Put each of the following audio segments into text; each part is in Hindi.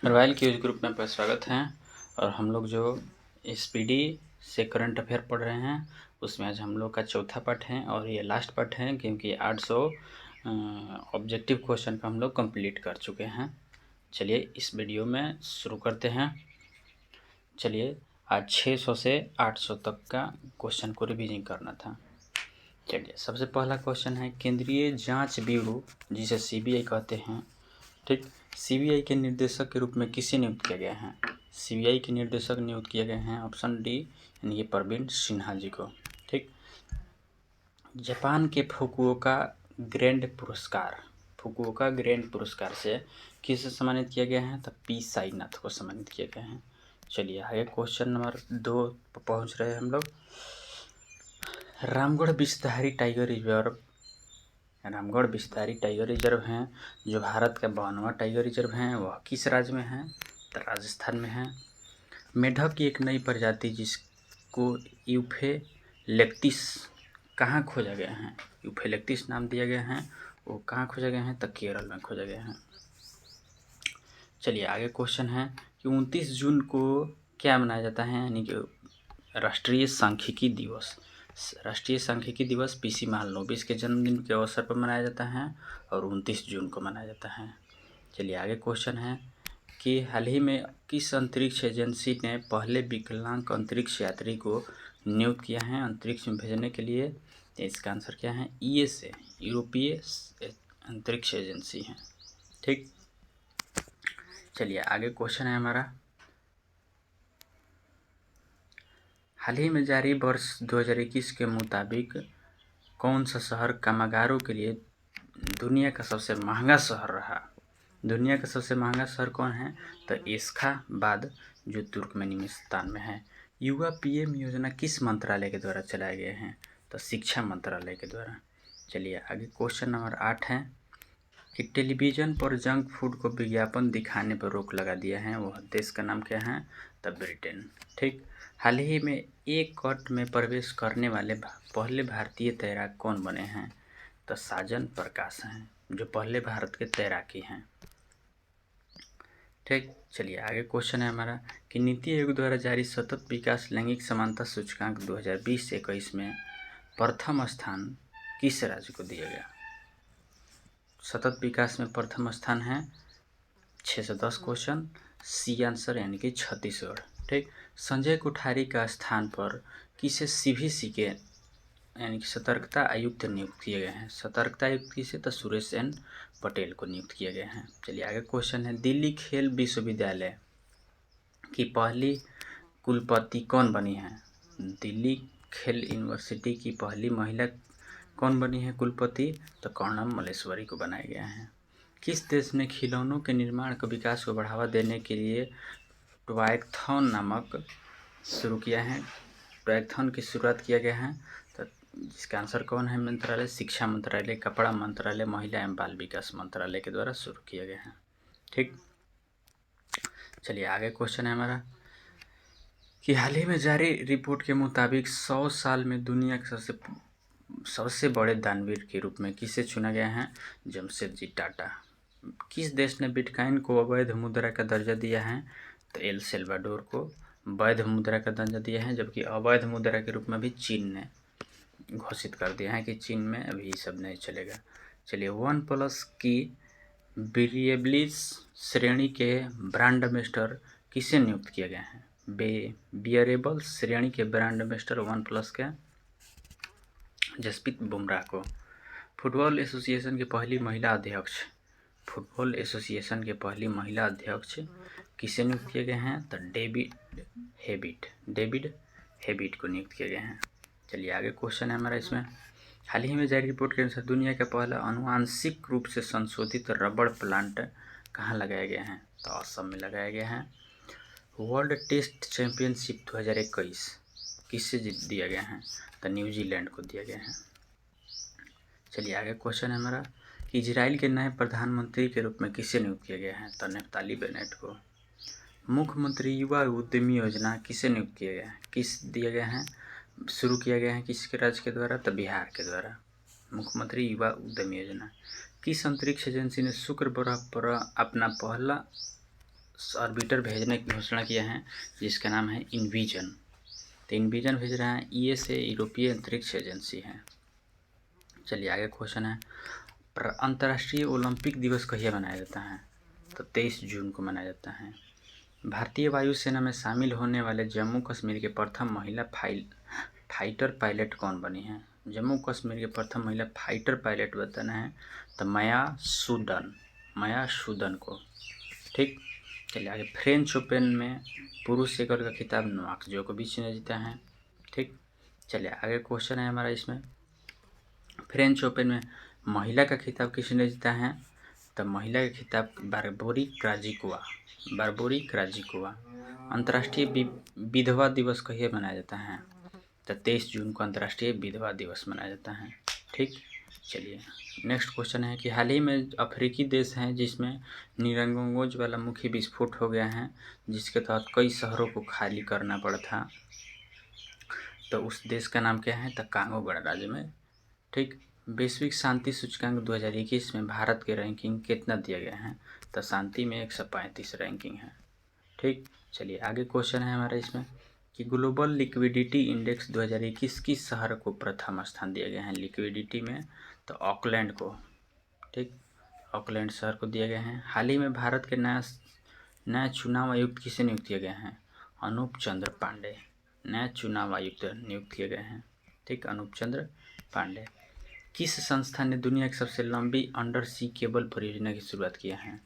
रॉयल क्यूज ग्रुप में आपका स्वागत है। और हम लोग जो SPD से करंट अफेयर पढ़ रहे हैं उसमें आज हम लोग का चौथा पार्ट है और ये लास्ट पार्ट है, क्योंकि 800 ऑब्जेक्टिव क्वेश्चन का हम लोग कंप्लीट कर चुके हैं। चलिए इस वीडियो में शुरू करते हैं। चलिए आज 600 से 800 तक का क्वेश्चन को रिवीजन करना था। चलिए सबसे पहला क्वेश्चन है, केंद्रीय जांच ब्यूरो जिसे CBI कहते हैं, ठीक, CBI के निर्देशक के रूप में किसे नियुक्त किया गया है? CBI के निर्देशक नियुक्त किए गए हैं ऑप्शन डी यानी कि प्रवीण सिन्हा जी को, ठीक। जापान के फुकुओका ग्रैंड पुरस्कार से किसे सम्मानित किया गया है? तो P साईनाथ को सम्मानित किया गया है। चलिए आगे क्वेश्चन नंबर 2 पर पहुँच रहे हैं हम लोग। रामगढ़ विषधारी टाइगर रिजर्व हैं जो भारत का 52वां टाइगर रिजर्व हैं, वह किस राज्य में है? तो राजस्थान में है। मेढक की एक नई प्रजाति जिसको यूफेलेक्टिस कहाँ खोजा गया है? यूफेलेक्टिस नाम दिया गया है, वो कहाँ खोजा गया है? तो केरल में खोजा गया है। चलिए आगे क्वेश्चन है कि 29 जून को क्या मनाया जाता है? यानी कि राष्ट्रीय सांख्यिकी दिवस PC महालनोबिस के जन्मदिन के अवसर पर मनाया जाता है और 29 जून को मनाया जाता है। चलिए आगे क्वेश्चन है कि हाल ही में किस अंतरिक्ष एजेंसी ने पहले विकलांग अंतरिक्ष यात्री को नियुक्त किया है अंतरिक्ष में भेजने के लिए? तो इसका आंसर क्या है? ESA, यूरोपीय अंतरिक्ष एजेंसी है, ठीक। चलिए आगे क्वेश्चन है हमारा, हाल ही में जारी वर्ष 2021 के मुताबिक कौन सा शहर कामगारों के लिए दुनिया का सबसे महंगा शहर रहा? दुनिया का सबसे महंगा शहर कौन है? तो एशखाबाद जो तुर्कमेनिस्तान में है। युवा PM योजना किस मंत्रालय के द्वारा चलाए गए हैं? तो शिक्षा मंत्रालय के द्वारा। चलिए आगे क्वेश्चन नंबर 8 है कि टेलीविज़न पर जंक फूड को विज्ञापन दिखाने पर रोक लगा दिया है, वह देश का नाम क्या है? तो ब्रिटेन, ठीक। हाल ही में एक कट में प्रवेश करने वाले पहले भारतीय तैराक कौन बने हैं? तो साजन प्रकाश हैं जो पहले भारत के तैराकी हैं, ठीक। चलिए आगे क्वेश्चन है हमारा कि नीति आयोग द्वारा जारी सतत विकास लैंगिक समानता सूचकांक 2020-21 में प्रथम स्थान किस राज्य को दिया गया? सतत विकास में प्रथम स्थान है 610 क्वेश्चन, C आंसर यानी कि छत्तीसगढ़, ठीक। संजय कोठारी का स्थान पर किसे CVC के यानी कि सतर्कता आयुक्त नियुक्त किए गए हैं? सतर्कता आयुक्त किसे? तो सुरेश N पटेल को नियुक्त किया गया है। चलिए आगे क्वेश्चन है, दिल्ली खेल विश्वविद्यालय की पहली कुलपति कौन बनी है? दिल्ली खेल यूनिवर्सिटी की पहली महिला कौन बनी है कुलपति? तो कर्णम मल्लेश्वरी को बनाया गया है। किस देश ने खिलौनों के निर्माण को विकास को बढ़ावा देने के लिए टॉयकथॉन नामक शुरू किया है? टॉयकथॉन की शुरुआत किया गया है, तो जिसका आंसर कौन है? मंत्रालय शिक्षा मंत्रालय, कपड़ा मंत्रालय, महिला एवं बाल विकास मंत्रालय के द्वारा शुरू किया गया है, ठीक। चलिए आगे क्वेश्चन है हमारा कि हाल ही में जारी रिपोर्ट के मुताबिक 100 साल में दुनिया के सबसे बड़े दानवीर के रूप में किसे चुना गया है? जमशेदजी टाटा। किस देश ने बिटकॉइन को अवैध मुद्रा का दर्जा दिया है? तो एल सेल्वाडोर को वैध मुद्रा का दर्जा दिया है, जबकि अवैध मुद्रा के रूप में भी चीन ने घोषित कर दिया है कि चीन में अभी ये सब नहीं चलेगा। चलिए OnePlus की वेरिएबल्स श्रेणी के ब्रांड एम्बेसडर किसे नियुक्त किया गया है? वेरिएबल्स श्रेणी के ब्रांड एम्बेसडर OnePlus के जसप्रीत बुमराह को। फुटबॉल एसोसिएशन की पहली महिला अध्यक्ष किसे नियुक्त किए गए हैं? तो डेविड हेबिट को नियुक्त किए गए हैं। चलिए आगे क्वेश्चन है हमारा इसमें, हाल ही में जारी रिपोर्ट के अनुसार दुनिया का पहला आनुवांशिक रूप से संशोधित रबड़ प्लांट कहाँ लगाया गया है? तो असम में लगाया गया है। वर्ल्ड टेस्ट चैंपियनशिप 2021 किससे दिया गया है? तो न्यूजीलैंड को दिया गया है। चलिए आगे क्वेश्चन है हमारा कि इजराइल के नए प्रधानमंत्री के रूप में किसे नियुक्त किया गया है? तो नेफ्ताली बेनेट को। मुख्यमंत्री युवा उद्यमी योजना किसे नियुक्त किया गया है? शुरू किया गया है किसके राज्य के द्वारा? तो बिहार के द्वारा मुख्यमंत्री युवा उद्यमी योजना। किस अंतरिक्ष एजेंसी ने शुक्र ग्रह पर अपना पहला ऑर्बिटर भेजने की घोषणा किया है जिसका नाम है इनविजन। तो इनविजन भेज रहा है, ईएसए यूरोपीय अंतरिक्ष एजेंसी है। चलिए आगे क्वेश्चन है, अंतर्राष्ट्रीय ओलंपिक दिवस कहिए मनाया जाता है? तो 23 जून को मनाया जाता है। भारतीय वायुसेना में शामिल होने वाले जम्मू कश्मीर के प्रथम महिला फाइटर पायलट कौन बनी है? जम्मू कश्मीर के प्रथम महिला फाइटर पायलट बताना है तो माया सूदन को। ठीक, चलिए आगे, फ्रेंच ओपन में पुरुष एकल का खिताब नोवाक जोकोविच ने जीता है। ठीक, चलिए आगे क्वेश्चन है हमारा इसमें, फ्रेंच ओपन में महिला का खिताब किसने जीता है? तो महिला का खिताब बारबोरी क्राजिकोवा। अंतर्राष्ट्रीय विधवा दिवस कहिए मनाया जाता है? तो 23 जून को अंतर्राष्ट्रीय विधवा दिवस मनाया जाता है। ठीक, चलिए नेक्स्ट क्वेश्चन है कि हाल ही में अफ्रीकी देश हैं जिसमें निरंगोज वाला मुख्य विस्फोट हो गया है, जिसके तहत कई शहरों को खाली करना पड़ा था। तो उस देश का नाम क्या है? तो कांगो गणराज्य में। ठीक, वैश्विक शांति सूचकांक 2021 में भारत के रैंकिंग कितना दिया गया है? तो शांति में 135 रैंकिंग है। ठीक, चलिए आगे क्वेश्चन है हमारा इसमें कि ग्लोबल लिक्विडिटी इंडेक्स 2021 किस शहर को प्रथम स्थान दिया गया है लिक्विडिटी में? तो ऑकलैंड को। ठीक, ऑकलैंड शहर को दिया गया है। हाल ही में भारत के नया चुनाव आयुक्त किसे नियुक्त किए गए हैं? अनूप चंद्र पांडे नया चुनाव आयुक्त नियुक्त किए गए हैं। ठीक, अनूप चंद्र पांडे। किस संस्था ने दुनिया की सबसे लंबी अंडर सी केबल परियोजना की शुरुआत किया है?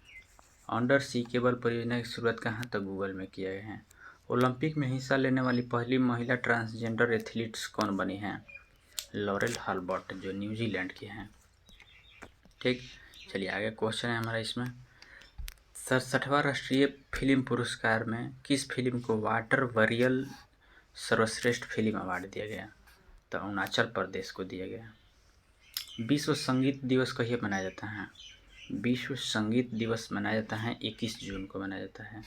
अंडर सी केबल परियोजना की शुरुआत कहाँ? तो गूगल में किया गया है। ओलंपिक में हिस्सा लेने वाली पहली महिला ट्रांसजेंडर एथलीट्स कौन बनी हैं? लॉरेल हॉलबर्ट, जो न्यूजीलैंड की हैं। ठीक, चलिए आगे क्वेश्चन है हमारा इसमें, 67वां राष्ट्रीय फिल्म पुरस्कार में किस फिल्म को वाटर वरियल सर्वश्रेष्ठ फिल्म अवार्ड दिया गया? तो अरुणाचल प्रदेश को दिया गया। विश्व संगीत दिवस कहिए मनाया जाता है? विश्व संगीत दिवस मनाया जाता है 21 जून को मनाया जाता है।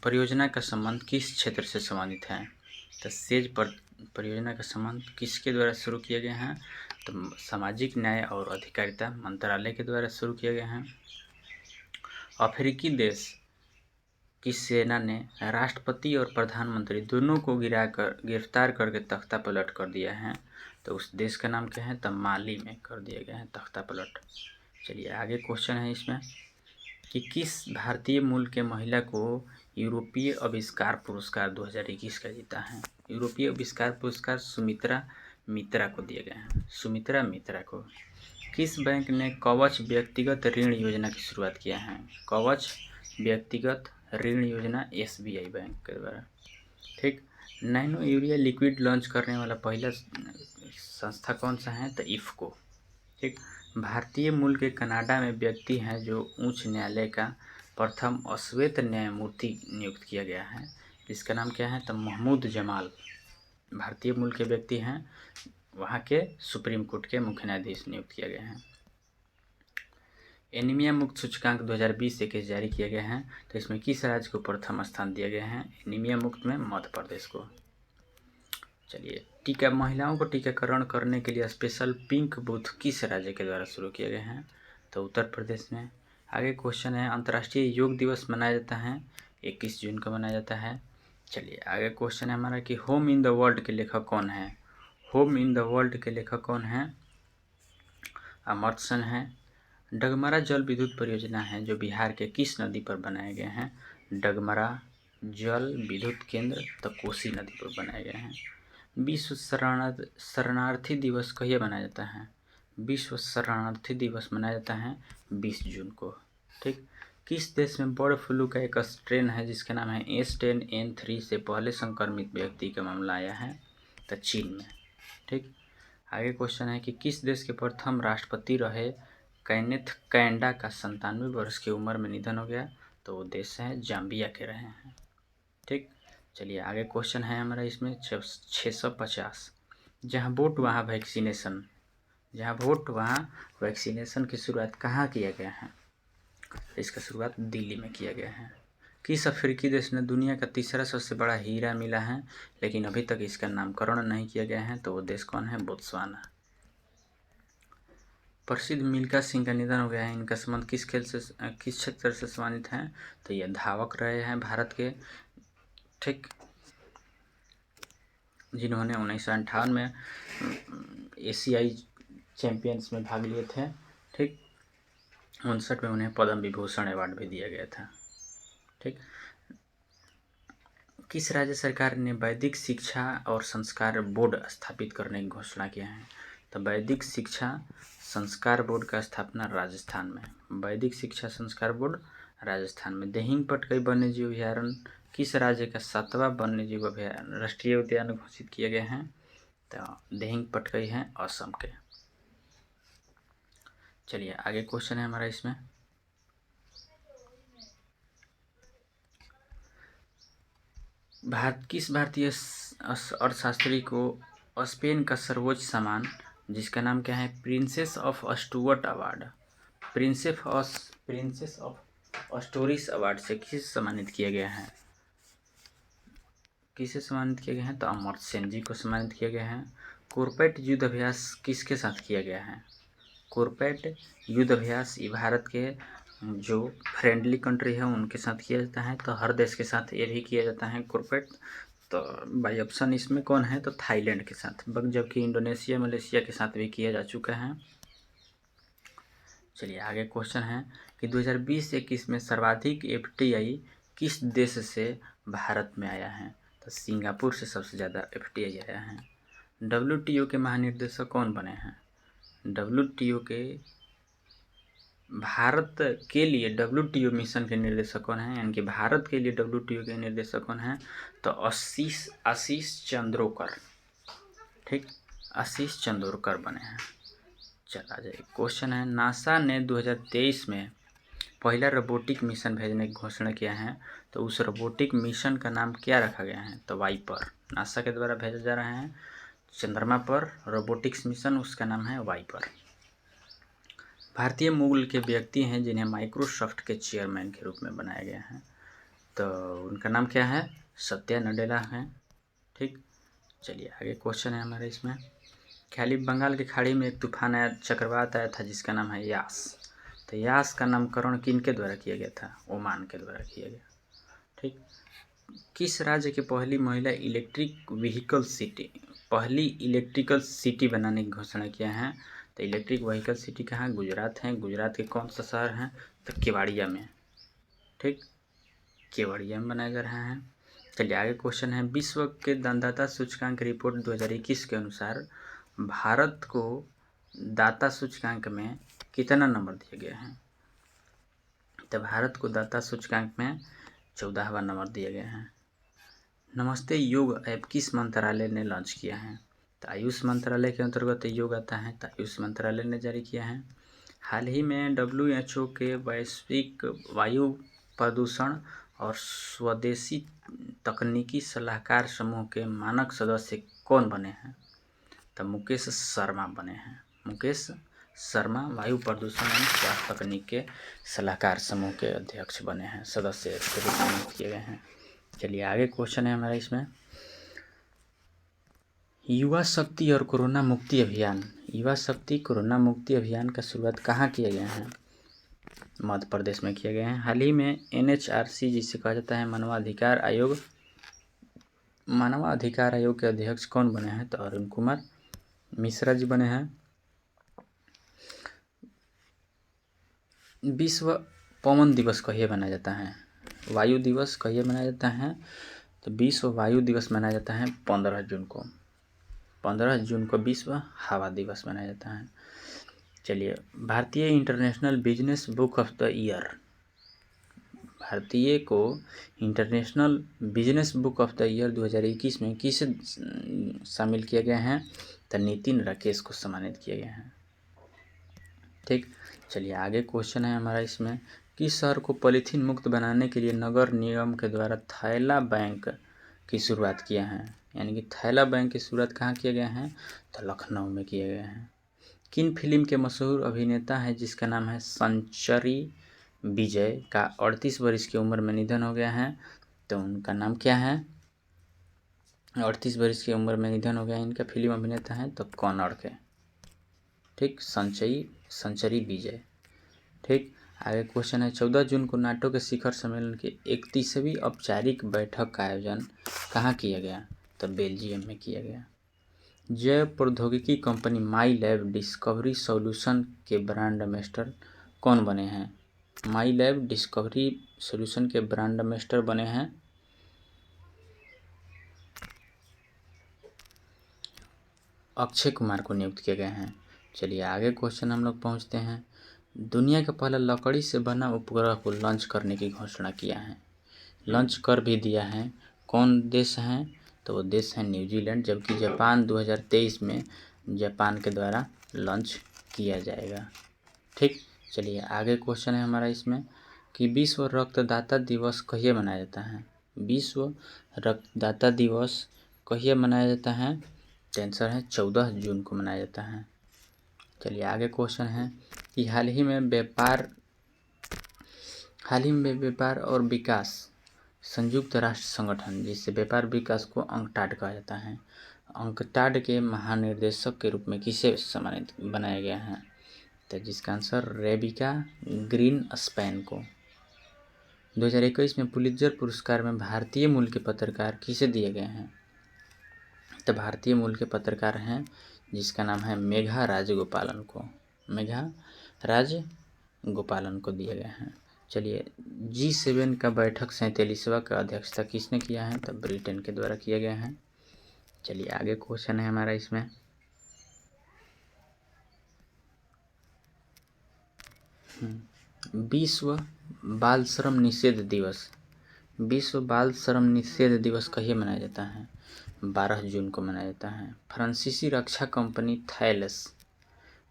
परियोजना का संबंध किस क्षेत्र से संबंधित है? तो परियोजना का संबंध किसके द्वारा शुरू किया गया है? तो सामाजिक न्याय और अधिकारिता मंत्रालय के द्वारा शुरू किया गया है। अफ्रीकी देश की सेना ने राष्ट्रपति और प्रधानमंत्री दोनों को गिरफ्तार करके तख्ता पलट कर दिया है। तो उस देश का नाम क्या है? तो माली में कर दिया गया है तख्ता पलट। चलिए आगे क्वेश्चन है इसमें कि किस भारतीय मूल के महिला को यूरोपीय आविष्कार पुरस्कार 2021 का जीता है? यूरोपीय आविष्कार पुरस्कार सुमित्रा मित्रा को दिया गया है। सुमित्रा मित्रा को। किस बैंक ने कवच व्यक्तिगत ऋण योजना की शुरुआत किया है? कवच व्यक्तिगत ऋण योजना एसबीआई बैंक के द्वारा। ठीक, नैनो यूरिया लिक्विड लॉन्च करने वाला पहला संस्था कौन सा है? तो इफ्को। ठीक, भारतीय मूल के कनाडा में व्यक्ति हैं जो उच्च न्यायालय का प्रथम अश्वेत न्यायमूर्ति नियुक्त किया गया है, इसका नाम क्या है? तो महमूद जमाल। भारतीय मूल के व्यक्ति हैं, वहाँ के सुप्रीम कोर्ट के मुख्य न्यायाधीश नियुक्त किया गया है। एनीमिया मुक्त सूचकांक 2020 21 जारी किया गया है, तो इसमें किस राज्य को प्रथम स्थान दिया गया है? एनीमिया मुक्त में मध्य प्रदेश को। चलिए, महिलाओं को टीकाकरण करने के लिए स्पेशल पिंक बूथ किस राज्य के द्वारा शुरू किए गए हैं? तो उत्तर प्रदेश में। आगे क्वेश्चन है, अंतर्राष्ट्रीय योग दिवस मनाया जाता है 21 जून को मनाया जाता है। चलिए आगे क्वेश्चन है हमारा कि होम इन द वर्ल्ड के लेखक कौन है? होम इन द वर्ल्ड के लेखक कौन है? अमर्त्य सेन है। डगमरा जल विद्युत परियोजना है जो बिहार के किस नदी पर बनाए गए हैं? डगमरा जल विद्युत केंद्र तो कोसी नदी पर बनाए गए हैं। विश्व शरणार्थी दिवस कहिए मनाया जाता है? विश्व शरणार्थी दिवस मनाया जाता है 20 जून को। ठीक, किस देश में बर्ड फ्लू का एक स्ट्रेन है जिसका नाम है H10N3 से पहले संक्रमित व्यक्ति का मामला आया है? तो चीन में। ठीक, आगे क्वेश्चन है कि किस देश के प्रथम राष्ट्रपति रहे कैनेथ कैंडा का 97 वर्ष की उम्र में निधन हो गया? तो वो देश है जाम्बिया के रहे हैं। ठीक, चलिए आगे क्वेश्चन है हमारा इसमें 650, जहाँ वोट वहाँ वैक्सीनेशन की शुरुआत कहाँ किया गया है? इसका शुरुआत दिल्ली में किया गया है। किस अफ्रीकी देश ने दुनिया का तीसरा सबसे बड़ा हीरा मिला है लेकिन अभी तक इसका नामकरण नहीं किया गया है? तो वो देश कौन है? बोत्सवाना। प्रसिद्ध मिल्खा सिंह का निधन हो गया है। इनका संबंध किस क्षेत्र से सम्मानित हैं? तो ये धावक रहे हैं भारत के, ठीक, जिन्होंने 1958 में एशियाई चैंपियंस में भाग लिए थे, ठीक। 59 में उन्हें पद्म विभूषण अवार्ड भी दिया गया था, ठीक। किस राज्य सरकार ने वैदिक शिक्षा और संस्कार बोर्ड स्थापित करने की घोषणा किया है? तो वैदिक शिक्षा संस्कार बोर्ड का स्थापना राजस्थान में। वैदिक शिक्षा संस्कार बोर्ड राजस्थान में। दिहिंग पटकाई वन्यजीव अभयारण्य किस राज्य का 7वां वन्यजीव अभयारण्य राष्ट्रीय उद्यान घोषित किए गए हैं? तो दिहिंग पटकाई हैं असम के। चलिए आगे क्वेश्चन है हमारा इसमें, किस भारतीय अर्थशास्त्री को स्पेन का सर्वोच्च सम्मान जिसका नाम क्या है Princess of Stuart award, Princess of Asturias award से किसे सम्मानित किया गया है? किसे सम्मानित किया गया है? तो अमर्त्य सेन जी को सम्मानित किया गया है। कोरपैट युद्ध अभ्यास किसके साथ किया गया है? कोरपैट युद्ध अभ्यास ये भारत के जो फ्रेंडली कंट्री है उनके साथ किया जाता है, तो हर देश के साथ ये भी किया जाता है कोरपैट। तो बाई ऑप्शन इसमें कौन है? तो थाईलैंड के साथ, जबकि इंडोनेशिया मलेशिया के साथ भी किया जा चुका है। चलिए आगे क्वेश्चन है कि 2020-21 में सर्वाधिक FDI किस देश से भारत में आया है? तो सिंगापुर से सबसे ज़्यादा FDI आया है। WTO के महानिर्देशक कौन बने हैं? WTO के भारत के लिए WTO मिशन के निर्देशक कौन हैं? यानी कि भारत के लिए WTO के निर्देशक कौन हैं? तो आशीष चंद्रोकर, ठीक, आशीष चंद्रोकर बने हैं। चला जाए क्वेश्चन है, नासा ने 2023 में पहला रोबोटिक मिशन भेजने की घोषणा किया है, तो उस रोबोटिक मिशन का नाम क्या रखा गया है? तो वाइपर। नासा के द्वारा भेजा जा रहा है चंद्रमा पर रोबोटिक्स मिशन, उसका नाम है वाइपर। भारतीय मूल के व्यक्ति हैं जिन्हें माइक्रोसॉफ्ट के चेयरमैन के रूप में बनाया गया है, तो उनका नाम क्या है? सत्या नडेला है, ठीक। चलिए आगे क्वेश्चन है हमारे इसमें, खाली बंगाल की खाड़ी में एक तूफान आया, चक्रवात आया था जिसका नाम है यास, तो यास का नामकरण किनके द्वारा किया गया था? ओमान के द्वारा किया गया, ठीक। किस राज्य की पहली महिला पहली इलेक्ट्रिकल सिटी बनाने की घोषणा किया है? तो इलेक्ट्रिक व्हीकल सिटी कहाँ है? गुजरात है। गुजरात के कौन सा शहर है? तो केवड़िया में, ठीक, केवड़िया में बनाया जा रहा है। चलिए आगे क्वेश्चन है, विश्व के दाता सूचकांक रिपोर्ट 2021 के अनुसार भारत को दाता सूचकांक में कितना नंबर दिया गया है? तो भारत को दाता सूचकांक में 14वां नंबर दिया गया है। नमस्ते योग ऐप किस मंत्रालय ने लॉन्च किया है? तो आयुष मंत्रालय के अंतर्गत योग आता है, तो आयुष मंत्रालय ने जारी किया है। हाल ही में WHO के वैश्विक वायु प्रदूषण और स्वदेशी तकनीकी सलाहकार समूह के मानक सदस्य कौन बने हैं? तो मुकेश शर्मा बने हैं। मुकेश शर्मा वायु प्रदूषण एवं स्वास्थ्य तकनीक के सलाहकार समूह के अध्यक्ष बने हैं, सदस्य के रूप में नियुक्त किए गए हैं। चलिए आगे क्वेश्चन है हमारा इसमें, युवा शक्ति और कोरोना मुक्ति अभियान, युवा शक्ति कोरोना मुक्ति अभियान का शुरुआत कहाँ किया गया है? मध्य प्रदेश में किया गया है। हाल ही में NHRC जिसे कहा जाता है मानवाधिकार आयोग के अध्यक्ष कौन बने हैं? तो अरुण कुमार मिश्रा जी बने हैं। विश्व पवन दिवस कहिए मनाया जाता है? वायु दिवस कहिए मनाया जाता है? तो विश्व वायु दिवस मनाया जाता है 15 जून को। 15 जून को विश्व हवा दिवस मनाया जाता है। चलिए, भारतीय international business book of the year, भारतीय को international business book of the year 2021 में किसे शामिल किया गया है? तो नितिन राकेश को सम्मानित किया गया है, ठीक। चलिए आगे क्वेश्चन है हमारा इसमें, किस शहर को पॉलीथीन मुक्त बनाने के लिए नगर निगम के द्वारा थैला बैंक की शुरुआत किया है? यानी कि थैला बैंक की शुरुआत कहाँ किया गया है? तो लखनऊ में किया गया है। किन फिल्म के मशहूर अभिनेता है जिसका नाम है संचरी विजय का 38 वर्ष की उम्र में निधन हो गया है? तो उनका नाम क्या है? 38 वर्ष की उम्र में निधन हो गया इनका, फिल्म अभिनेता है तो कन्नड़ के, ठीक, संचयी सेंचुरी विजय। ठीक, आगे क्वेश्चन है 14 जून को नाटो के शिखर सम्मेलन की 31वीं औपचारिक बैठक का आयोजन कहाँ किया गया? तो बेल्जियम में किया गया। जैव प्रौद्योगिकी कंपनी माई लैब डिस्कवरी सॉल्यूशन के ब्रांड एम्बेसडर कौन बने हैं? माई लैब डिस्कवरी सॉल्यूशन के ब्रांड एम्बेसडर बने हैं अक्षय कुमार को नियुक्त किए गए हैं। चलिए आगे क्वेश्चन हम लोग पहुंचते हैं। दुनिया का पहला लकड़ी से बना उपग्रह को लॉन्च करने की घोषणा किया है, लॉन्च कर भी दिया है। कौन देश हैं? तो वो देश है न्यूजीलैंड, जबकि जापान 2023 में जापान के द्वारा लॉन्च किया जाएगा। ठीक, चलिए आगे क्वेश्चन है हमारा इसमें कि विश्व रक्तदाता दिवस कहिए मनाया जाता है? विश्व रक्तदाता दिवस कहिए मनाया जाता है? तो आंसर है 14 जून को मनाया जाता है। चलिए आगे क्वेश्चन है कि हाल ही में व्यापार और विकास संयुक्त राष्ट्र संगठन, जिससे व्यापार विकास को अंकटाड कहा जाता है, अंकटाड के महानिर्देशक के रूप में किसे सम्मानित बनाया गया है? तो जिसका आंसर रेबिका ग्रीन स्पैन को। 2021 में पुलित्जर पुरस्कार में भारतीय मूल के पत्रकार किसे दिए गए हैं? तो भारतीय मूल के पत्रकार हैं जिसका नाम है मेघा राजगोपालन को, मेघा राजगोपालन को दिए गए हैं। चलिए G7 का बैठक 47वां का अध्यक्षता किसने किया है? तो ब्रिटेन के द्वारा किया गया है। चलिए आगे क्वेश्चन है हमारा इसमें विश्व बाल श्रम निषेध दिवस, विश्व बाल श्रम निषेध दिवस कहिए मनाया जाता है? 12 जून को मनाया जाता है। फ्रांसीसी रक्षा कंपनी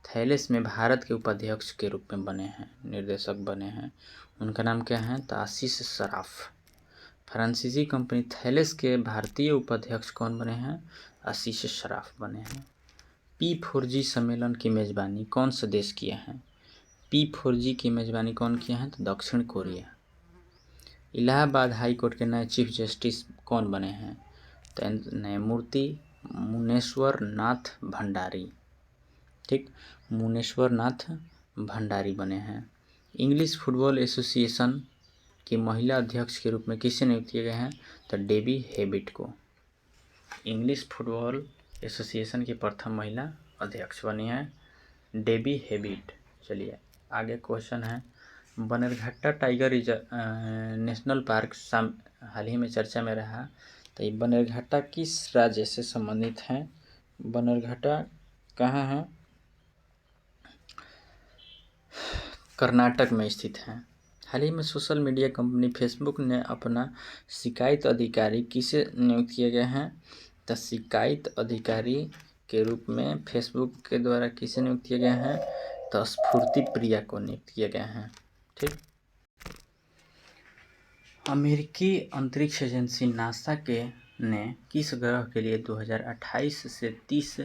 थैलेस में भारत के उपाध्यक्ष के रूप में बने हैं, निर्देशक बने हैं, उनका नाम क्या है? तो आशीष सराफ। फ्रांसीसी कंपनी थैलेस के भारतीय उपाध्यक्ष कौन बने हैं? आशीष सराफ बने हैं। P4G सम्मेलन की मेजबानी कौन सा देश किया है? P4G की मेजबानी कौन किया है? तो दक्षिण कोरिया। इलाहाबाद हाई कोर्ट के नए चीफ जस्टिस कौन बने हैं? तो न्यायमूर्ति मुनेश्वर नाथ भंडारी। ठीक, मुनेश्वर नाथ भंडारी बने हैं। इंग्लिश फुटबॉल एसोसिएशन की महिला अध्यक्ष के रूप में किसे नियुक्त किए गए हैं? तो डेबी हेबिट को। इंग्लिश फुटबॉल एसोसिएशन की प्रथम महिला अध्यक्ष बनी है डेबी हेबिट। चलिए आगे क्वेश्चन है बनेरघट्टा टाइगर नेशनल पार्क हाल ही में चर्चा में रहा, तो ये बनेरघट्टा किस राज्य से संबंधित है? बनेरघट्टा कहाँ है? कर्नाटक में स्थित है। हाल ही में सोशल मीडिया कंपनी फेसबुक ने अपना शिकायत अधिकारी किसे नियुक्त किए गए हैं? तो शिकायत अधिकारी के रूप में फेसबुक के द्वारा किसे नियुक्त किए गए हैं? तो स्फूर्ति प्रिया को नियुक्त किए गए हैं। ठीक, अमेरिकी अंतरिक्ष एजेंसी नासा ने किस ग्रह के लिए 2028 से 30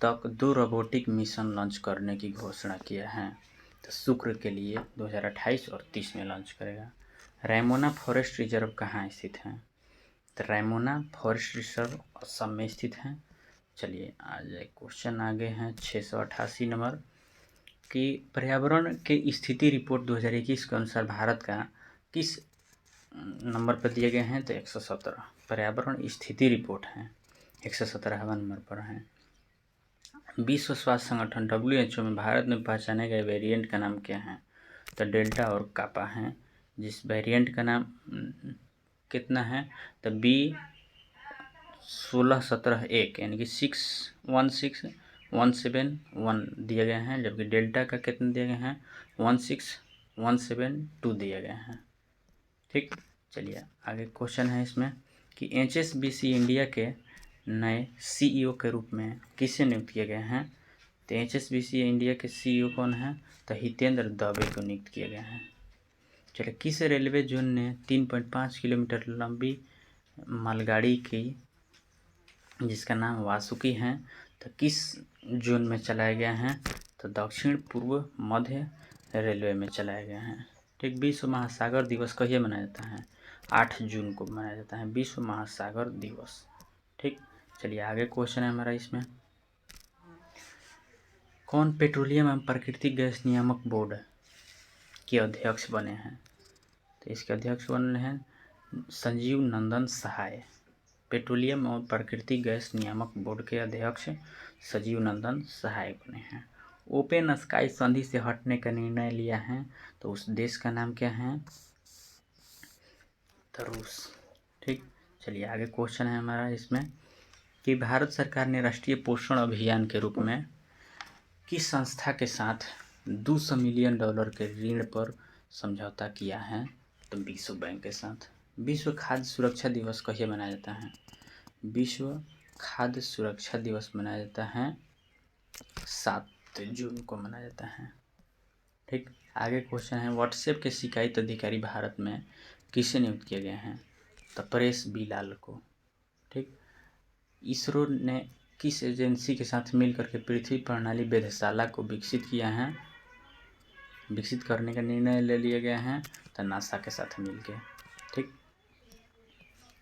तक 2 रोबोटिक मिशन लॉन्च करने की घोषणा किया है? तो शुक्र के लिए 2028 और 30 में लॉन्च करेगा। रैमोना फॉरेस्ट रिजर्व कहाँ स्थित है? तो रैमोना फॉरेस्ट रिजर्व असम में स्थित है। चलिए आज क्वेश्चन आगे हैं 688 नंबर कि पर्यावरण के स्थिति रिपोर्ट 2021 के अनुसार भारत का किस नंबर पर दिए गए हैं? तो 117 पर्यावरण स्थिति रिपोर्ट है 117वां नंबर पर है। विश्व स्वास्थ्य संगठन WHO में भारत में पहचाने गए वेरिएंट का नाम क्या है? तो डेल्टा और कापा है। जिस वेरिएंट का नाम कितना है? तो B16171 यानी कि 616171 दिए गए हैं, जबकि डेल्टा का कितने दिए गए हैं? 16172 दिए गए हैं। ठीक, चलिए आगे क्वेश्चन है इसमें कि HSBC इंडिया के नए CEO के रूप में किसे नियुक्त किए गए हैं? तो HSBC इंडिया के CEO कौन हैं? तो हितेंद्र दवे को नियुक्त किए गए हैं। चलिए किस रेलवे जोन ने 3.5 किलोमीटर लंबी मालगाड़ी की जिसका नाम वासुकी है, तो किस जोन में चलाया गया है? तो दक्षिण पूर्व मध्य रेलवे में चलाया गया है। ठीक, विश्व महासागर दिवस कहिए मनाया जाता है? 8 जून को मनाया जाता है विश्व महासागर दिवस। ठीक, चलिए आगे क्वेश्चन है हमारा इसमें कौन पेट्रोलियम एवं प्राकृतिक गैस नियामक बोर्ड के अध्यक्ष बने हैं? तो इसके अध्यक्ष बने हैं संजीव नंदन सहाय। पेट्रोलियम और प्राकृतिक गैस नियामक बोर्ड के अध्यक्ष संजीव नंदन सहाय बने हैं। ओपन स्काई संधि से हटने का निर्णय लिया है, तो उस देश का नाम क्या है? तो रूस। ठीक, चलिए आगे क्वेश्चन है हमारा इसमें कि भारत सरकार ने राष्ट्रीय पोषण अभियान के रूप में किस संस्था के साथ $200 मिलियन के ऋण पर समझौता किया है? तो विश्व बैंक के साथ। विश्व खाद्य सुरक्षा दिवस कहिए मनाया जाता है? विश्व खाद्य सुरक्षा दिवस मनाया जाता है 7 जून को मनाया जाता है। ठीक, आगे क्वेश्चन है व्हाट्सएप के शिकायत अधिकारी भारत में किसे नियुक्त किए गए हैं? तो परेश बिलाल को। ठीक, इसरो ने किस एजेंसी के साथ मिलकर के पृथ्वी प्रणाली वेधशाला को विकसित किया है? विकसित करने का निर्णय ले लिए गए हैं, तो नासा के साथ मिलके। ठीक,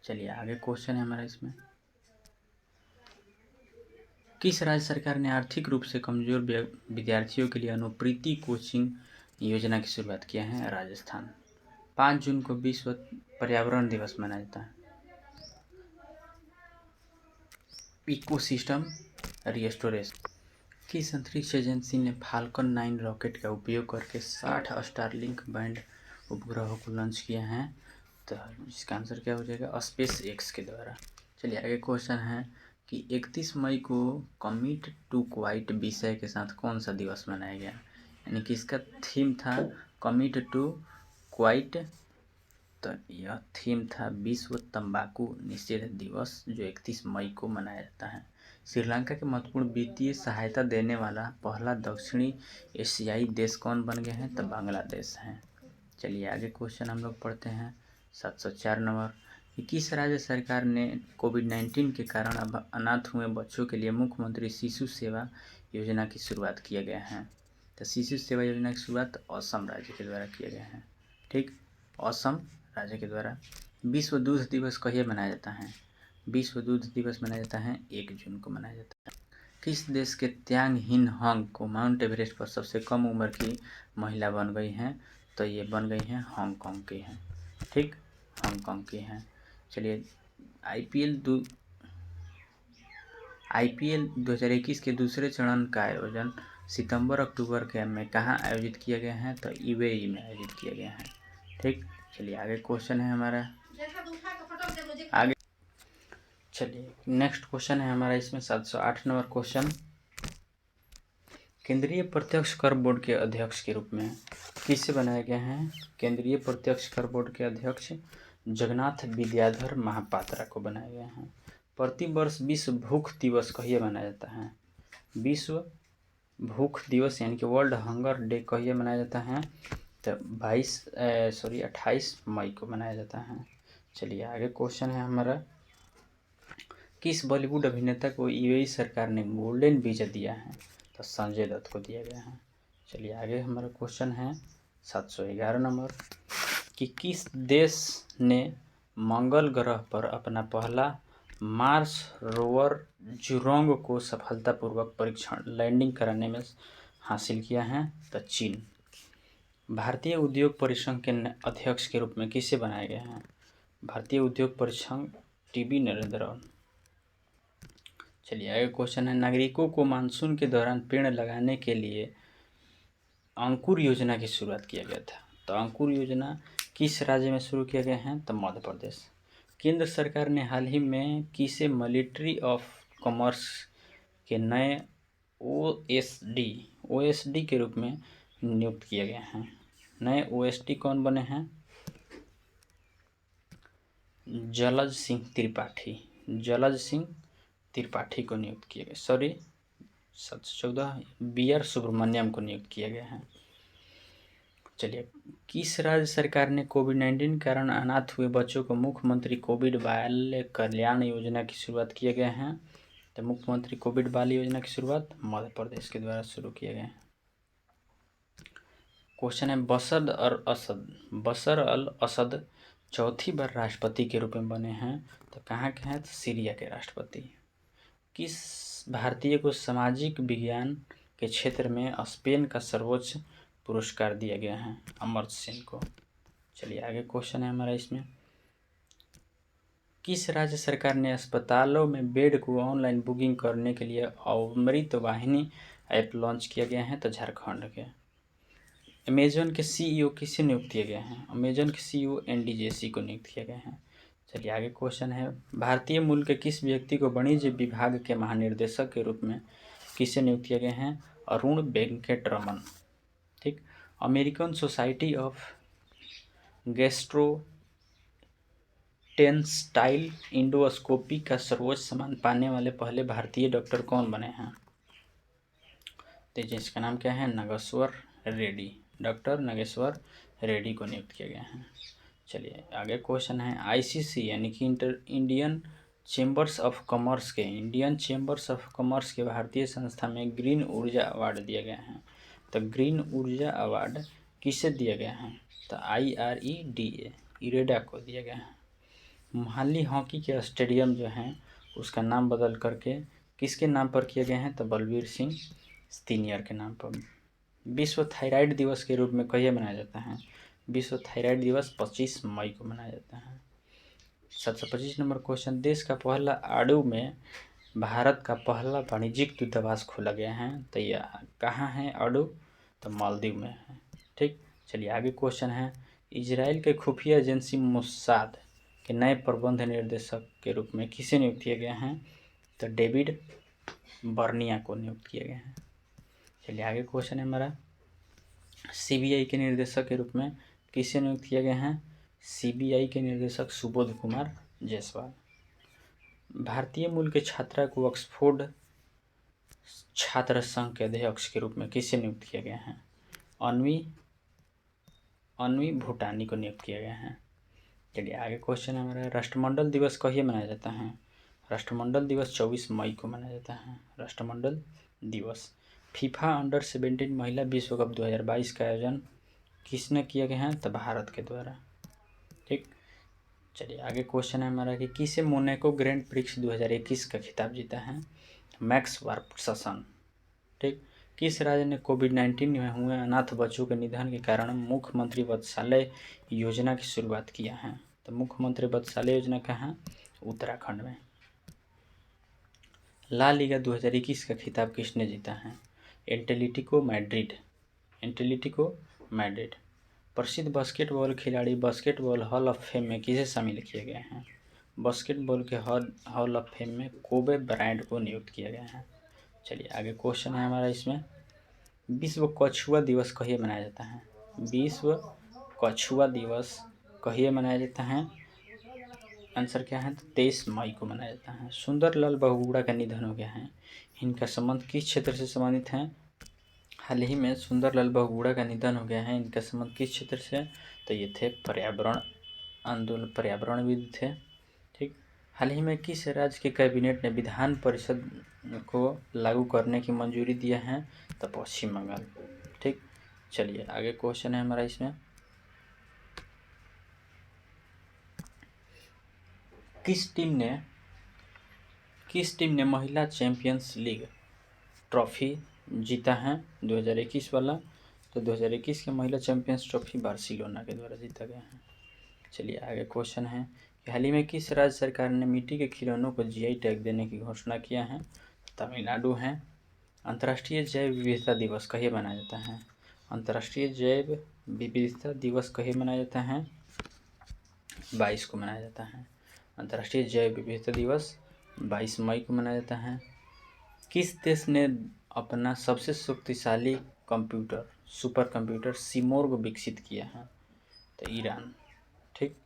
चलिए आगे क्वेश्चन है हमारा इसमें किस राज्य सरकार ने आर्थिक रूप से कमजोर विद्यार्थियों के लिए अनुप्रीति कोचिंग योजना की शुरुआत किया है? राजस्थान। 5 जून को विश्व पर्यावरण दिवस मनाया जाता है। Ecosystem restoration. किस अंतरिक्ष एजेंसी ने फाल्कन 9 रॉकेट का उपयोग करके 60 स्टारलिंक बैंड उपग्रहों को लॉन्च किया है? तो इसका आंसर क्या हो जाएगा? स्पेस एक्स के द्वारा। चलिए आगे क्वेश्चन है कि 31 मई को कमिट टू क्वाइट विषय के साथ कौन सा दिवस मनाया गया? यानी कि इसका थीम था कमिट टू क्वाइट, तो यह थीम था विश्व तंबाकू निषेध दिवस, जो 31 मई को मनाया जाता है। श्रीलंका के महत्वपूर्ण वित्तीय सहायता देने वाला पहला दक्षिणी एशियाई देश कौन बन गए हैं? तो बांग्लादेश हैं। चलिए आगे क्वेश्चन हम लोग पढ़ते हैं 704 नंबर कि किस राज्य सरकार ने कोविड-19 के कारण अब अनाथ हुए बच्चों के लिए मुख्यमंत्री शिशु सेवा योजना की शुरुआत किया गया है? तो शिशु सेवा योजना की शुरुआत असम राज्य के द्वारा किया गया है। ठीक, असम राज्य के द्वारा। विश्व दूध दिवस कहिए मनाया जाता है? विश्व दूध दिवस मनाया जाता है 1 जून को मनाया जाता है। किस देश के त्यांग हिन हंग को माउंट एवरेस्ट पर सबसे कम उम्र की महिला बन गई हैं? तो ये बन गई हैं हांगकांग की हैं। ठीक, हांगकांग की हैं। चलिए आईपीएल 2021 के दूसरे चरण का आयोजन सितंबर-अक्टूबर के में कहाँ आयोजित किया गया है? तो यूएई में आयोजित किया गया है। ठीक, चलिए आगे क्वेश्चन है हमारा आगे। चलिए नेक्स्ट क्वेश्चन है हमारा इसमें 708 नंबर क्वेश्चन केंद्रीय प्रत्यक्ष कर बोर्ड के अध्यक्ष के रूप में किसे बनाया गया है? केंद्रीय प्रत्यक्ष कर बोर्ड के अध्यक्ष जगन्नाथ विद्याधर महापात्रा को बनाया गया है। प्रतिवर्ष विश्व भूख दिवस कहिए मनाया जाता है? विश्व भूख दिवस यानी कि वर्ल्ड हंगर डे कहिए मनाया जाता है? तो 28 मई को मनाया जाता है। चलिए आगे क्वेश्चन है हमारा किस बॉलीवुड अभिनेता को यूएई सरकार ने गोल्डन वीजा दिया है? तो संजय दत्त को दिया गया है। चलिए आगे हमारा क्वेश्चन है 711 नंबर कि किस देश ने मंगल ग्रह पर अपना पहला मार्स रोवर जुरोंग को सफलतापूर्वक परीक्षण लैंडिंग कराने में हासिल किया है? तो चीन। भारतीय उद्योग परिसंघ के अध्यक्ष के रूप में किसे बनाया गया है? भारतीय उद्योग परिसंघ टीबी नरेंद्रन। चलिए आगे क्वेश्चन है नागरिकों को मानसून के दौरान पेड़ लगाने के लिए अंकुर योजना की शुरुआत किया गया था। तो अंकुर योजना किस राज्य में शुरू किया गया है? तो मध्य प्रदेश। केंद्र सरकार ने हाल ही में किसे मिलिट्री ऑफ कॉमर्स के नए ओएसडी के रूप में नियुक्त किया गया है? नए ओएसडी कौन बने हैं? जलज सिंह त्रिपाठी को नियुक्त किया गया। 714 BR सुब्रमण्यम को नियुक्त किया गया है। चलिए किस राज्य सरकार ने कोविड-19 कारण अनाथ हुए बच्चों को मुख्यमंत्री कोविड बाल कल्याण योजना की शुरुआत किया गया है? तो मुख्यमंत्री कोविड बाल योजना की शुरुआत मध्य प्रदेश के द्वारा शुरू किया गया है। क्वेश्चन है बशर अल असद चौथी बार राष्ट्रपति के रूप में बने हैं? तो कहाँ के हैं? तो सीरिया के राष्ट्रपति। किस भारतीय को सामाजिक विज्ञान के क्षेत्र में स्पेन का सर्वोच्च पुरस्कार दिया गया है अमर्त्य सेन को। चलिए आगे क्वेश्चन है हमारा इसमें, किस राज्य सरकार ने अस्पतालों में बेड को ऑनलाइन बुकिंग करने के लिए अमृत वाहिनी ऐप लॉन्च किया गया है? तो झारखंड के। अमेजन के सीईओ किसे नियुक्त किए गए हैं? अमेजन के सीईओ एनडी जोशी को नियुक्त किए गए हैं। चलिए आगे क्वेश्चन है, भारतीय मूल के किस व्यक्ति को वाणिज्य विभाग के महानिर्देशक के रूप में किसे नियुक्त किए गए हैं? अरुण वेंकटरमन। ठीक। अमेरिकन सोसाइटी ऑफ गैस्ट्रोटेंस्टाइल इंडोस्कोपी का सर्वोच्च सम्मान पाने वाले पहले भारतीय डॉक्टर कौन बने हैं? तो जिसका नाम क्या है? नागेश्वर रेड्डी। डॉक्टर नागेश्वर रेड्डी को नियुक्त किया गया है। चलिए आगे क्वेश्चन है, आईसीसी यानी कि इंडियन चेंबर्स ऑफ कॉमर्स के भारतीय संस्था में ग्रीन ऊर्जा अवार्ड दिया गया है। तो ग्रीन ऊर्जा अवार्ड किसे दिया गया है? तो IREDA इरेडा को दिया गया है। मोहाली हॉकी के स्टेडियम जो हैं उसका नाम बदल करके किसके नाम पर किया गया है? तो बलबीर सिंह सीनियर के नाम पर। विश्व थायराइड दिवस के रूप में कहिए मनाया जाता है? विश्व थायराइड दिवस 25 मई को मनाया जाता है। 725 नंबर क्वेश्चन, देश का पहला आडू में भारत का पहला वाणिज्यिक दूतावास खोला गया है। तो यह कहाँ है आडू? तो मालदीव में है। ठीक। चलिए आगे क्वेश्चन है, इजराइल के खुफिया एजेंसी मोसाद के नए प्रबंध निर्देशक के रूप में किसे नियुक्त किए गए हैं? तो डेविड बर्निया को नियुक्त किए गए हैं। चलिए आगे क्वेश्चन है हमारा, सीबीआई के निर्देशक के रूप में किसे नियुक्त किया गया है? सीबीआई के निर्देशक सुबोध कुमार जायसवाल। भारतीय मूल के छात्रा को ऑक्सफोर्ड छात्र संघ के अध्यक्ष के रूप में किसे नियुक्त किया गया है? अन्वी भूटानी को नियुक्त किया गया है। चलिए आगे क्वेश्चन हमारा, राष्ट्रमंडल दिवस कहिए मनाया जाता है? राष्ट्रमंडल दिवस 24 मई को मनाया जाता है। राष्ट्रमंडल दिवस। फीफा अंडर-17 महिला विश्व कप 2022 का आयोजन किसने किया गया है? तो भारत के द्वारा। ठीक। चलिए आगे क्वेश्चन है हमारा कि किसे मोनाको ग्रैंड प्रिक्स 2021 का खिताब जीता है? मैक्स वर्स्टसन। ठीक। किस राज्य ने कोविड-19 में हुए अनाथ बच्चों के निधन के कारण मुख्यमंत्री वत्सल्य योजना की शुरुआत किया है? तो मुख्यमंत्री वत्सल्य योजना कहाँ? उत्तराखंड में। ला लीगा 2021 का खिताब किसने जीता है? Atletico Madrid. प्रसिद्ध बास्केटबॉल खिलाड़ी बास्केटबॉल हॉल ऑफ फेम में किसे शामिल किए गए हैं? बास्केटबॉल के हॉल ऑफ फेम में कोबे ब्रायंट को नियुक्त किया गया है। चलिए आगे क्वेश्चन है हमारा इसमें, विश्व कछुआ दिवस कहिए मनाया जाता है? विश्व कछुआ दिवस कहिए मनाया जाता है? आंसर क्या है? तो 23 मई को मनाया जाता है। सुंदरलाल बहुगुणा का निधन हो गया है, इनका संबंध किस क्षेत्र से संबंधित है? हाल ही में सुंदरलाल बहुगुणा का निधन हो गया है, इनका संबंध किस क्षेत्र से? तो ये थे पर्यावरण आंदोलन, पर्यावरणविद थे। ठीक। हाल ही में किस राज्य के कैबिनेट ने विधान परिषद को लागू करने की मंजूरी दिया है? तो पश्चिम बंगाल। ठीक। चलिए आगे क्वेश्चन है हमारा इसमें, किस टीम ने महिला चैंपियंस लीग ट्रॉफी जीता है 2021 वाला? तो 2021 के महिला चैंपियंस ट्रॉफी बार्सिलोना के द्वारा जीता गया है। चलिए आगे क्वेश्चन है कि हाल ही में किस राज्य सरकार ने मिट्टी के खिलौनों को जीआई टैग देने की घोषणा किया है? तमिलनाडु है। अंतर्राष्ट्रीय जैव विविधता दिवस कहिए मनाया जाता है? अंतर्राष्ट्रीय जैव विविधता दिवस कहिए मनाया जाता है? 22 को मनाया जाता है। अंतर्राष्ट्रीय जैव विविधता दिवस 22 मई को मनाया जाता है। किस देश ने अपना सबसे शक्तिशाली कंप्यूटर सुपर कंप्यूटर सीमोर्ग विकसित किया है? तो ईरान। ठीक।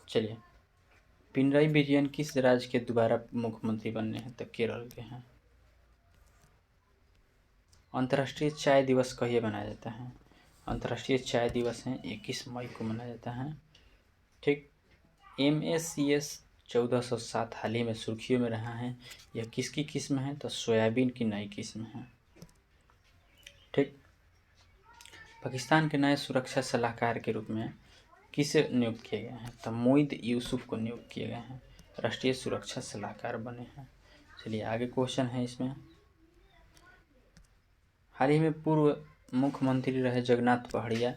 चलिए, पिनराई विजयन किस राज्य के दोबारा मुख्यमंत्री बनने हैं? तो केरल के हैं। अंतर्राष्ट्रीय चाय दिवस कहिए मनाया जाता है? अंतर्राष्ट्रीय चाय दिवस है 21 मई को मनाया जाता है। ठीक। MSCS 1407 हाल ही में सुर्खियों में रहा है, यह किसकी किस्म है? तो सोयाबीन की नई किस्म है। ठीक। पाकिस्तान के नए सुरक्षा सलाहकार के रूप में किसे नियुक्त किए गए हैं? तो मोईद यूसुफ को नियुक्त किए गए हैं, राष्ट्रीय सुरक्षा सलाहकार बने हैं। चलिए आगे क्वेश्चन है इसमें, हाल ही में पूर्व मुख्यमंत्री रहे जगन्नाथ पहाड़िया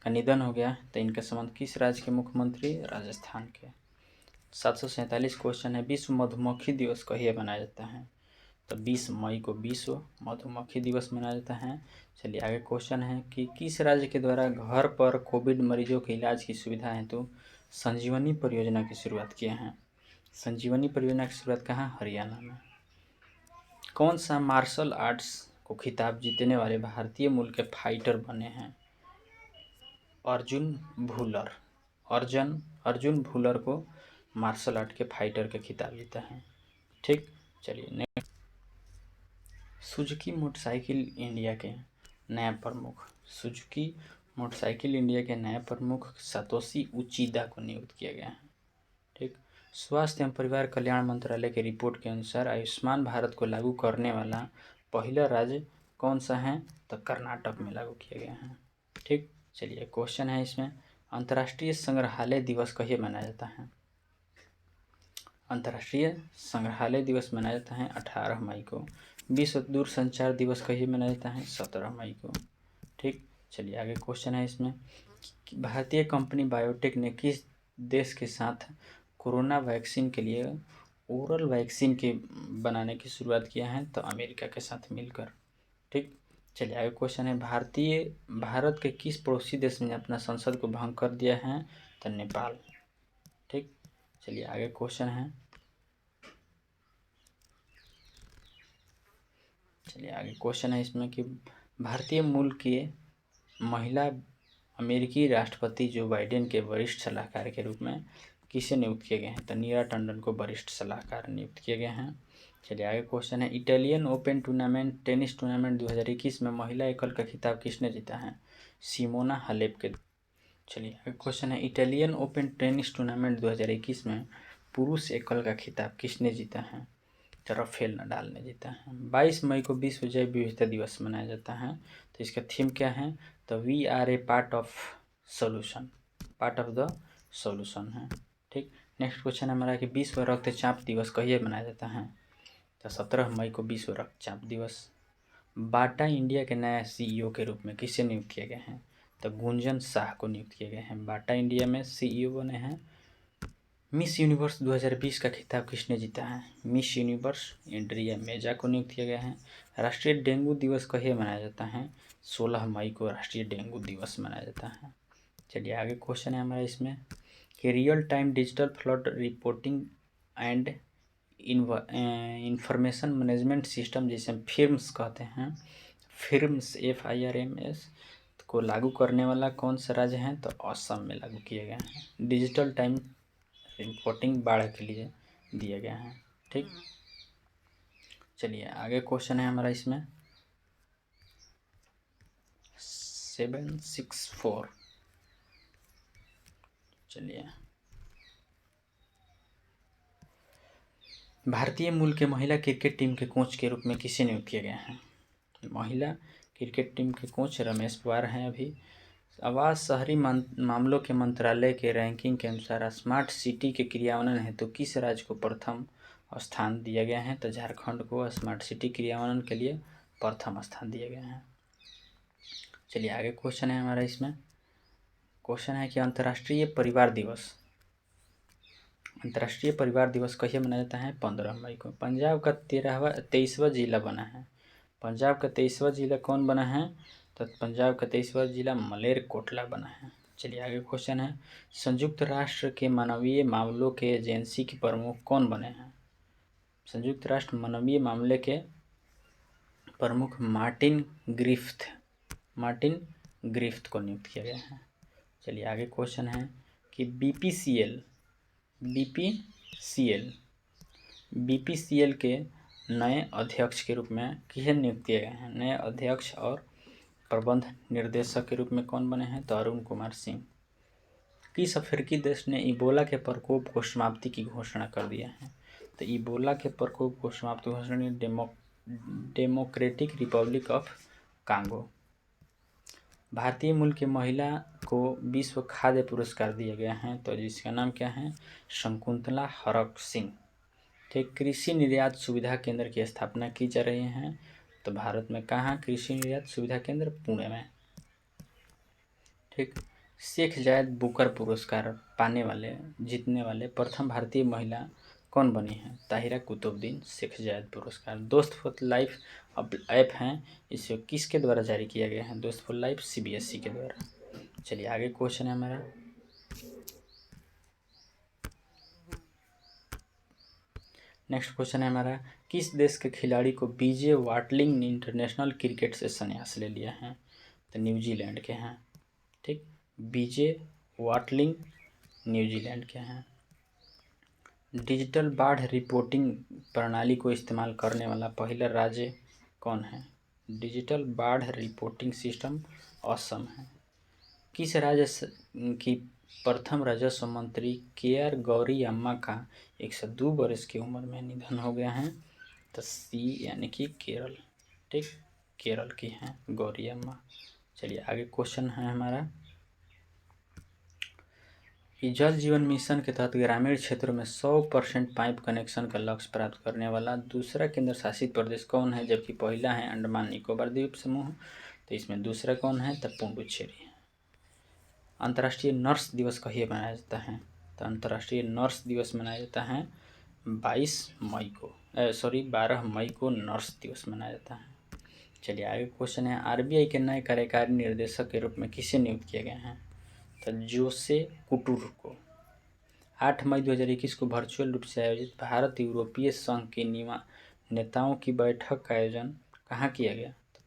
का निधन हो गया। तो इनका संबंध किस राज्य के मुख्यमंत्री? राजस्थान के। 747 क्वेश्चन है, विश्व मधुमक्खी दिवस कहिए मनाया जाता है? तो 20 मई को विश्व मधुमक्खी दिवस मनाया जाता है। चलिए आगे क्वेश्चन है कि किस राज्य के द्वारा घर पर कोविड मरीजों के इलाज की सुविधा हेतु संजीवनी परियोजना की शुरुआत किए हैं? संजीवनी परियोजना की शुरुआत कहाँ? हरियाणा में। कौन सा मार्शल आर्ट्स को खिताब जीतने वाले भारतीय मूल के फाइटर बने हैं? अर्जुन भूलर। अर्जुन भूलर को मार्शल आर्ट के फाइटर के खिताब जीता है। ठीक, चलिए नेक्स्ट। सुजुकी मोटरसाइकिल इंडिया के नए प्रमुख सतोशी उचिदा को नियुक्त किया गया है। ठीक, स्वास्थ्य एवं परिवार कल्याण मंत्रालय की रिपोर्ट के अनुसार आयुष्मान भारत को लागू करने वाला पहला राज्य कौन सा है? तो कर्नाटक में लागू किया गया है। ठीक, चलिए क्वेश्चन है इसमें, अंतर्राष्ट्रीय संग्रहालय दिवस कहिए मनाया जाता है? अंतर्राष्ट्रीय संग्रहालय दिवस मनाया जाता है 18 मई को। विश्व दूरसंचार दिवस कहिए मनाया जाता है? 17 मई को। ठीक, चलिए आगे क्वेश्चन है इसमें, भारतीय कंपनी बायोटेक ने किस देश के साथ कोरोना वैक्सीन के लिए ओरल वैक्सीन के बनाने की शुरुआत किया है? तो अमेरिका के साथ मिलकर। ठीक, चलिए आगे क्वेश्चन है, भारत के किस पड़ोसी देश ने अपना संसद को भंग कर दिया है? तो नेपाल। ठीक, चलिए आगे क्वेश्चन है, इसमें कि भारतीय मूल की महिला अमेरिकी राष्ट्रपति जो बाइडेन के वरिष्ठ सलाहकार के रूप में किसे नियुक्त किए गए हैं? तो नीरा टंडन को वरिष्ठ सलाहकार नियुक्त किए गए हैं। चलिए आगे क्वेश्चन है, इटालियन ओपन टेनिस टूर्नामेंट 2021 में महिला एकल का खिताब किसने जीता है? सिमोना हालेप के। चलिए आगे क्वेश्चन है, इटालियन ओपन टेनिस टूर्नामेंट 2021 में पुरुष एकल का खिताब किसने जीता है? तो राफेल नडाल ने जीता है। 22 मई को विश्व जैव विविधता दिवस मनाया जाता है। तो इसका थीम क्या है? तो we are a part of the solution है। ठीक, नेक्स्ट क्वेश्चन हमारा कि विश्व रक्तचाप दिवस कहिए मनाया जाता है? तो 17 मई को विश्व रक्तचाप दिवस। बाटा इंडिया के नए सीईओ के रूप में किसे नियुक्त किए गए हैं? तो गुंजन शाह को नियुक्त किए गए हैं। बाटा इंडिया में सीईओ बने हैं। मिस यूनिवर्स 2020 का खिताब किसने जीता है? मिस यूनिवर्स एंड्रिया मेजा को नियुक्त किया गया है। राष्ट्रीय डेंगू दिवस कहिए मनाया जाता है? 16 मई को राष्ट्रीय डेंगू दिवस मनाया जाता है। चलिए आगे क्वेश्चन है हमारा इसमें कि real time digital flood reporting and information management system जिसे हम फिर्म्स कहते हैं, फिर्म्स FIRMS को लागू करने वाला कौन सा राज्य है? तो असम में लागू किए गए हैं। डिजिटल टाइम रिपोर्टिंग बाढ़ के लिए दिया गया है। ठीक, चलिए आगे क्वेश्चन है हमारा इसमें 764। चलिए, भारतीय मूल के महिला क्रिकेट टीम के कोच के रूप में किसे नियुक्त किया गया है? महिला क्रिकेट टीम के कोच रमेश पवार हैं। अभी आवास शहरी मामलों के मंत्रालय के रैंकिंग के अनुसार स्मार्ट सिटी के क्रियान्वयन हेतु किस राज्य को प्रथम स्थान दिया गया है? तो झारखंड को स्मार्ट सिटी क्रियान्वयन के लिए प्रथम स्थान दिया गया है। चलिए आगे क्वेश्चन है हमारा इसमें, क्वेश्चन है कि अंतर्राष्ट्रीय परिवार दिवस कहिए मनाया जाता है? 15 मई को। पंजाब का 23वां जिला बना है। पंजाब का 23वां जिला कौन बना है? तो पंजाब का 23वां जिला मलेरकोटला बना है। चलिए आगे क्वेश्चन है, संयुक्त राष्ट्र के मानवीय मामलों के एजेंसी के प्रमुख कौन बने हैं? संयुक्त राष्ट्र मानवीय मामले के प्रमुख मार्टिन ग्रिफ्थ को नियुक्त किया गया है। चलिए आगे क्वेश्चन है कि BPCL के नए अध्यक्ष के रूप में किसे नियुक्त किए गए हैं? नए अध्यक्ष और प्रबंध निर्देशक के रूप में कौन बने हैं? तो अरुण कुमार सिंह। किस अफ्रीकी देश ने इबोला के प्रकोप को समाप्ति की घोषणा कर दिया है? तो इबोला के प्रकोप को समाप्ति घोषणा डेमोक्रेटिक रिपब्लिक ऑफ कांगो। भारतीय मूल की महिला को विश्व खाद्य पुरस्कार दिए गए हैं, तो जिसका नाम क्या है? शकुंतला हरक सिंह। ठीक, कृषि निर्यात सुविधा केंद्र की स्थापना की जा रही है तो भारत में कहाँ कृषि निर्यात सुविधा केंद्र? पुणे में। ठीक। शेख जायद बुकर पुरस्कार जीतने वाले प्रथम भारतीय महिला कौन बनी है? ताहिरा कुतुबुद्दीन शेख जायद पुरस्कार। दोस्त फॉर लाइफ अब ऐप हैं, इसे किसके द्वारा जारी किया गया है? दोस्त फॉर लाइफ CBSE के द्वारा। चलिए आगे क्वेश्चन है हमारा, नेक्स्ट क्वेश्चन है हमारा, किस देश के खिलाड़ी को बीजे वाटलिंग ने इंटरनेशनल क्रिकेट से संन्यास ले लिया है? तो न्यूजीलैंड के हैं। ठीक, बीजे वाटलिंग न्यूजीलैंड के हैं। डिजिटल बाढ़ रिपोर्टिंग प्रणाली को इस्तेमाल करने वाला पहला राज्य कौन है? डिजिटल बाढ़ रिपोर्टिंग सिस्टम असम है। किस राज्य की प्रथम राजस्व मंत्री KR गौरी अम्मा का 102 वर्ष की उम्र में निधन हो गया है? तो C यानी कि केरल। ठीक, केरल की हैं गौरी अम्मा। चलिए आगे क्वेश्चन है हमारा कि जल जीवन मिशन के तहत ग्रामीण क्षेत्रों में 100% पाइप कनेक्शन का लक्ष्य प्राप्त करने वाला दूसरा केंद्र शासित प्रदेश कौन है? जबकि पहला है अंडमान निकोबार द्वीप समूह, तो इसमें दूसरा कौन है? तो पुडुचेरी। अंतर्राष्ट्रीय नर्स दिवस कहिए मनाया जाता है? तो अंतर्राष्ट्रीय नर्स दिवस मनाया जाता है 12 मई को नर्स दिवस मनाया जाता है। चलिए आगे क्वेश्चन है, RBI के नए कार्यकारी निर्देशक के रूप में किसे नियुक्त किया गया है? तो जोसे कुटूर को। 8 मई 2021 को वर्चुअल रूप से आयोजित भारत यूरोपीय संघ के नेताओं की बैठक का आयोजन कहाँ किया गया? तो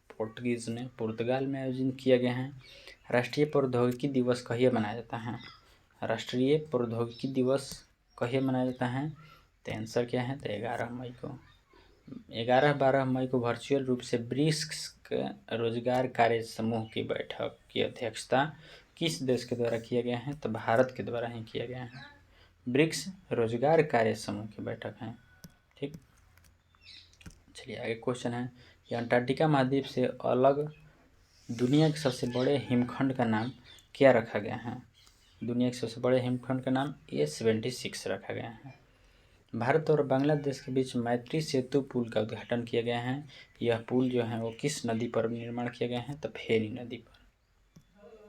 पुर्तगाल में आयोजन किया गया है। राष्ट्रीय प्रौद्योगिकी दिवस कहिए मनाया जाता है? राष्ट्रीय प्रौद्योगिकी दिवस कहिए मनाया जाता है? तो आंसर क्या है? तो 11 मई को। 11-12 मई को वर्चुअल रूप से ब्रिक्स रोजगार कार्य समूह की बैठक की अध्यक्षता किस देश के द्वारा किया गया है? तो भारत के द्वारा ही किया गया है। ब्रिक्स रोजगार कार्य समूह की बैठक है। ठीक, चलिए आगे क्वेश्चन है, कि अंटार्कटिका महाद्वीप से अलग दुनिया के सबसे बड़े हिमखंड का नाम क्या रखा गया है? दुनिया के सबसे बड़े हिमखंड का नाम A76 रखा गया है। भारत और बांग्लादेश के बीच मैत्री सेतु पुल का उद्घाटन किया गया है। यह पुल जो है वो किस नदी पर निर्माण किया गया है? तो फेनी नदी पर।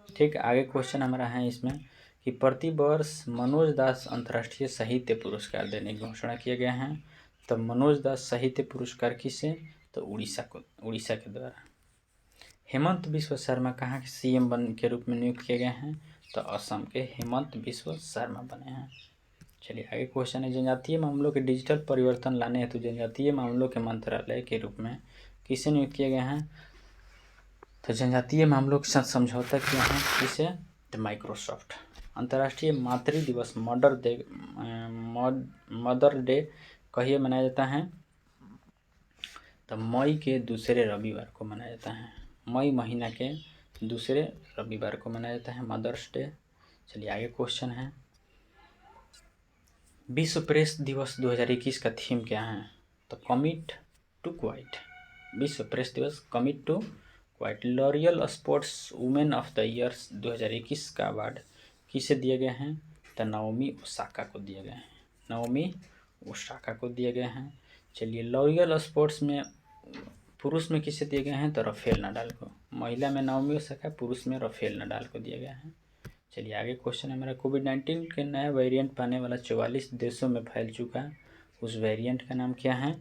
ठीक, आगे क्वेश्चन हमारा है इसमें कि प्रति वर्ष मनोज दास अंतर्राष्ट्रीय साहित्य पुरस्कार देने की घोषणा किया गया है। तो मनोज दास साहित्य पुरस्कार किसे? तो उड़ीसा के द्वारा। हेमंत बिस्व शर्मा कहाँ के CM के रूप में नियुक्त किए गए हैं? तो असम के हेमंत बिस्व शर्मा बने हैं। चलिए आगे क्वेश्चन है, जनजातीय मामलों के डिजिटल परिवर्तन लाने हेतु जनजातीय मामलों के मंत्रालय के रूप में किसे नियुक्त किया गया है? तो जनजातीय मामलों के साथ समझौता किया है किसे? तो माइक्रोसॉफ्ट। अंतर्राष्ट्रीय मातृ दिवस मदर डे कहिए मनाया जाता है? तो मई के दूसरे रविवार को मनाया जाता है। मई महीना के दूसरे रविवार को मनाया जाता है मदर्स डे। चलिए आगे क्वेश्चन है, विश्व प्रेस दिवस 2021 का थीम क्या है? तो कमिट टू क्वाइट। विश्व प्रेस दिवस commit to quit. L'Oreal sports women of the year 2021 का अवार्ड किसे दिए गए हैं? तो नाओमी ओसाका को दिए गए हैं। नाओमी ओसाका को दिए गए हैं। चलिए लॉरियल स्पोर्ट्स में पुरुष में किसे दिए गए हैं? तो राफेल नडाल को। महिला में नाओमी ओसाका, पुरुष में राफेल नडाल को दिया गया है। चलिए आगे क्वेश्चन है मेरा, कोविड-19 के नया वेरिएंट पाने वाला 44 देशों में फैल चुका उस वेरिएंट का नाम क्या है?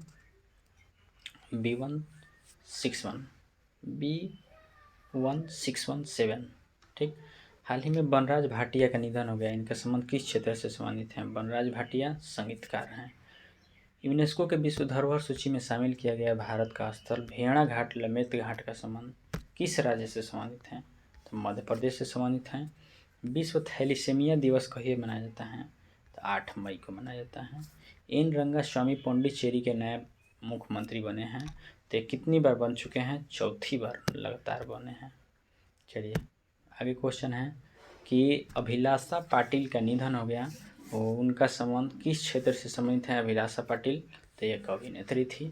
B1617। ठीक, हाल ही में बनराज भाटिया का निधन हो गया। इनका संबंध किस क्षेत्र से संबंधित है? बनराज भाटिया संगीतकार हैं। यूनेस्को के विश्व धरोहर सूची में शामिल किया गया भारत का स्थल भेड़ा घाट लमेत घाट का संबंध किस राज्य से संबंधित है? तो मध्य प्रदेश से संबंधित हैं। विश्व थैलीसीमिया दिवस कहिए मनाया जाता है? तो 8 मई को मनाया जाता है। एन रंगास्वामी पौंडीचेरी के नए मुख्यमंत्री बने हैं। तो कितनी बार बन चुके हैं? चौथी बार लगातार बने हैं। चलिए आगे क्वेश्चन है कि अभिलाषा पाटिल का निधन हो गया, उनका संबंध किस क्षेत्र से संबंधित है? अभिलाषा पाटिल तो एक अभिनेत्री थी।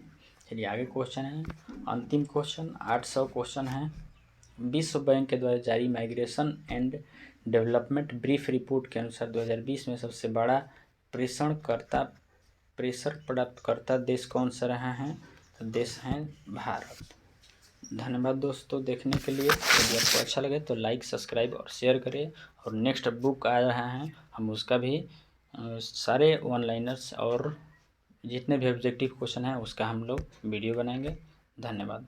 चलिए आगे क्वेश्चन है, अंतिम क्वेश्चन 800 क्वेश्चन है। विश्व बैंक के द्वारा जारी migration and development brief report के अनुसार 2020 में सबसे बड़ा प्रेषण प्राप्तकर्ता देश कौन सा रहा है? तो देश हैं भारत। धन्यवाद दोस्तों देखने के लिए। यदि आपको अच्छा लगे तो लाइक, सब्सक्राइब और शेयर करें। और नेक्स्ट बुक आ रहा है, हम उसका भी सारे वन लाइनर्स और जितने भी ऑब्जेक्टिव क्वेश्चन हैं उसका हम लोग वीडियो बनाएंगे। धन्यवाद।